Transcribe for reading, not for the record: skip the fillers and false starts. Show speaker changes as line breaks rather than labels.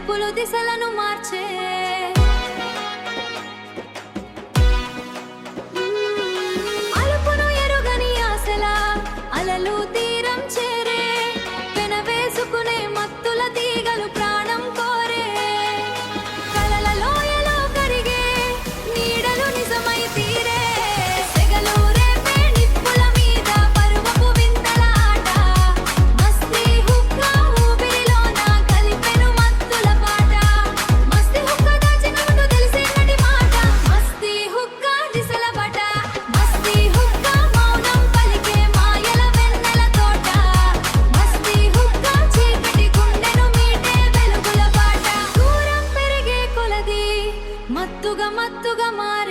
మలుపులు దిశలను మార్చే అలుపును ఎరుగని ఆశల అలలు తీరం చేరే పెనవేసుకునే మత్తుల తీగలు ప్రాణం కోరే కలల లోయలో కరిగే నీడలు నిజమై తీరే సెగలు రేపే నిప్పుల మీద పరువపు వింతల ఆట మస్తీ హుక్కా ఊపిరిలోన కలిపెను మత్తుల పాట మస్తీ హుక్కా దాచిన ముందు తెలిసేనటి మాట మస్తీ హుక్కా దిశల బట మస్తీ హుక్కా మౌనం పలికే మాయల వెన్నెల తోట మస్తీ హుక్కా చీకటి గుండెను మీటే వెలుగుల బాట దూరం పెరిగే కొలది మత్తుగా మారే